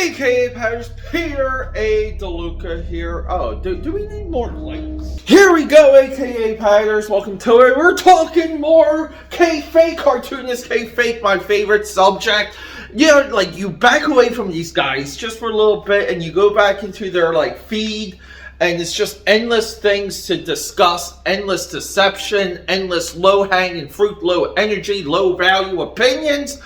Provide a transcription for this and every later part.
AKA Paris, Peter A. DeLuca here. Oh, do we need more links? Here we go, AKA Patters. Welcome to it. We're talking more kayfabe, cartoonist kayfabe, my favorite subject. You know, like, you back away from these guys just for a little bit and you go back into their, like, feed, and it's just endless things to discuss, endless deception, endless low-hanging fruit, low energy, low value opinions.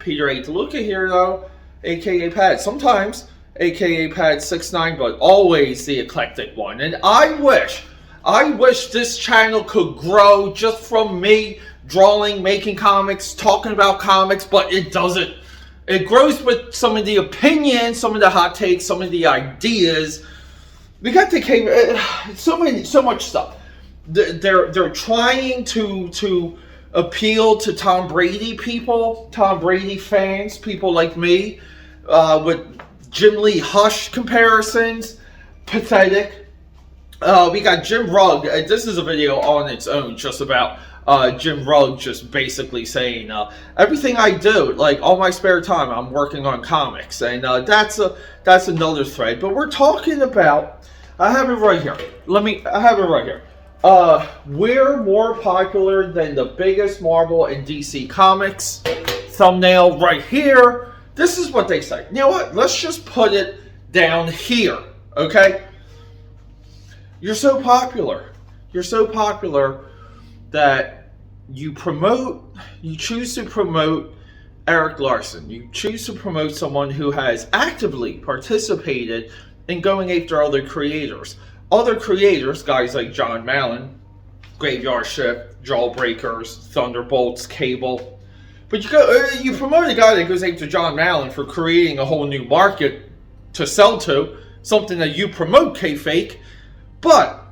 Peter A. DeLuca here, though. AKA Pad, sometimes AKA Pad 69, but always the eclectic one. And I wish this channel could grow just from me drawing, making comics, talking about comics, but it doesn't. It grows with some of the opinions, some of the hot takes, some of the ideas. We got the so much stuff. They're trying to appeal to Tom Brady people, Tom Brady fans, people like me, with Jim Lee Hush comparisons. Pathetic. We got Jim Rugg. This is a video on its own, just about Jim Rugg just basically saying everything I do, like all my spare time, I'm working on comics, and that's another thread. But we're talking about. I have it right here. I have it right here. We're more popular than the biggest Marvel and DC comics. Thumbnail right here. This is what they say. You know what? Let's just put it down here. Okay? You're so popular. You're so popular that you choose to promote Erik Larsen. You choose to promote someone who has actively participated in going after other creators. Other creators, guys like John Mallon, Graveyard Shift, Jawbreakers, Thunderbolts, Cable. But you promote a guy that goes after John Mallon for creating a whole new market to sell to, something that you promote, kayfabe. But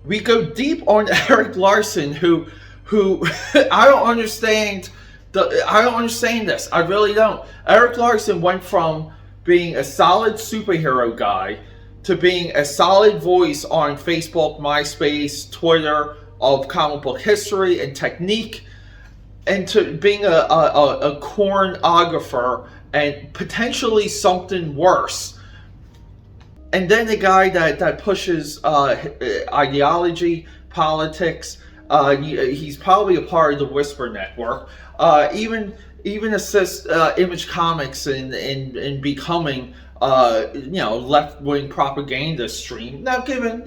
we go deep on Erik Larsen, who I don't understand. I don't understand this. I really don't. Erik Larsen went from being a solid superhero guy to being a solid voice on Facebook, MySpace, Twitter of comic book history and technique, and to being a cornographer and potentially something worse. And then the guy that pushes ideology, politics. He's probably a part of the Whisper Network. Even assists Image Comics in becoming left-wing propaganda stream. Now, given,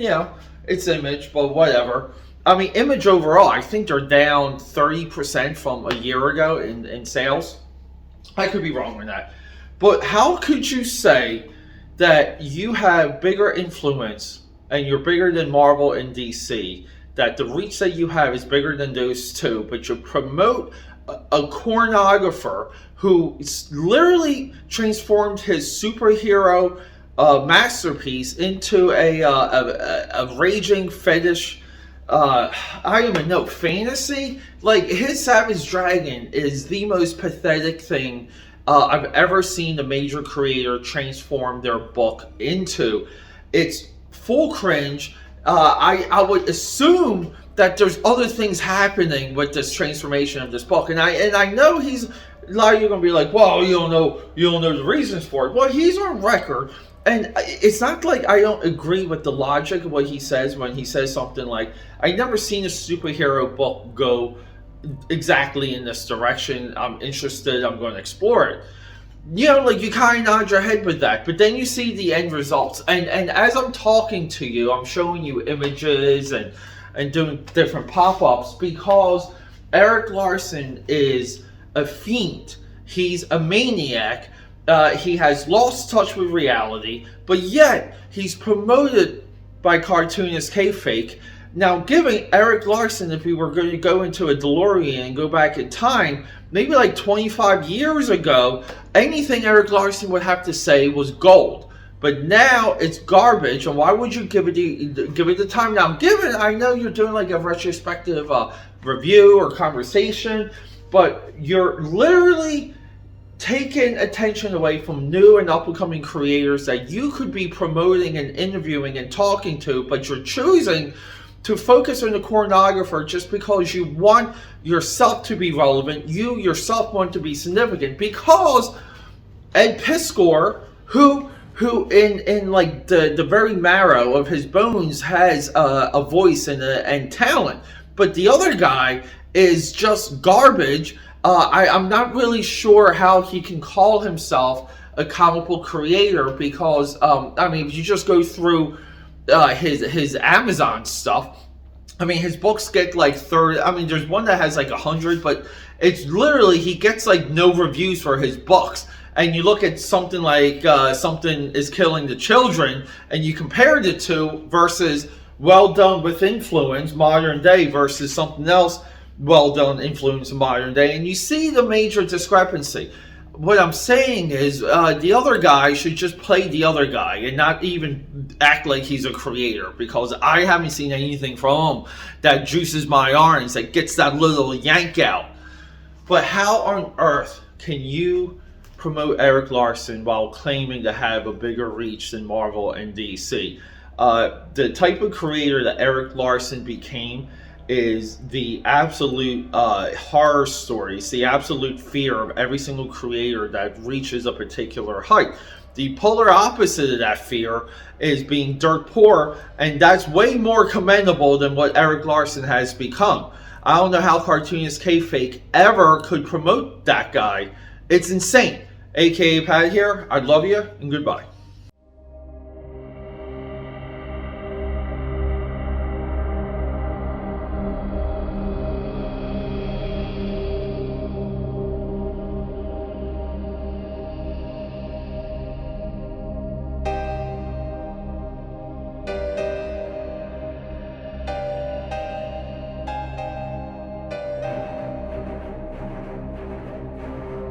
it's Image, but whatever. I mean, Image overall, I think they're down 30% from a year ago in sales. I could be wrong on that. But how could you say that you have bigger influence and you're bigger than Marvel and DC, that the reach that you have is bigger than those two, but you promote a cornographer who literally transformed his superhero masterpiece into a raging fetish, I don't even know, fantasy? Like, his Savage Dragon is the most pathetic thing I've ever seen a major creator transform their book into. It's full cringe. I would assume that there's other things happening with this transformation of this book, and I know a lot of you are gonna be like, well, you don't know the reasons for it. Well, he's on record, and it's not like I don't agree with the logic of what he says when he says something like, I've never seen a superhero book go exactly in this direction. I'm interested. I'm going to explore it. Like, you kind of nod your head with that, but then you see the end results, and as I'm talking to you, I'm showing you images and doing different pop-ups, because Erik Larsen is a fiend. He's a maniac. He has lost touch with reality, but yet he's promoted by Cartoonist Kayfabe. Now, giving Erik Larsen, if we were going to go into a DeLorean and go back in time, maybe like 25 years ago, anything Erik Larsen would have to say was gold. But now it's garbage, and why would you give it the time? Now, I know you're doing like a retrospective review or conversation, but you're literally taking attention away from new and up-and-coming creators that you could be promoting and interviewing and talking to, but you're choosing to focus on the cornographer just because you want yourself to be relevant, you yourself want to be significant, because Ed Piskor, who in like the very marrow of his bones has a voice and talent, but the other guy is just garbage. I'm not really sure how he can call himself a comic book creator, because I mean, if you just go through his Amazon stuff, I mean, his books get like 30. I mean, there's one that has like 100, but it's literally, he gets like no reviews for his books. And you look at something like Something is Killing the Children, and you compare the two versus Well Done with Influence, modern day, versus something else, Well Done, Influence, modern day, and you see the major discrepancy. What I'm saying is, the other guy should just play the other guy and not even act like he's a creator, because I haven't seen anything from him that juices my orange, that gets that little yank out. But how on earth can you promote Erik Larsen while claiming to have a bigger reach than Marvel and DC? The type of creator that Erik Larsen became is the absolute horror story. It's the absolute fear of every single creator that reaches a particular height. The polar opposite of that fear is being dirt poor, and that's way more commendable than what Erik Larsen has become. I don't know how Cartoonist Kayfabe ever could promote that guy. It's insane. AKAPAD here. I love you, and goodbye.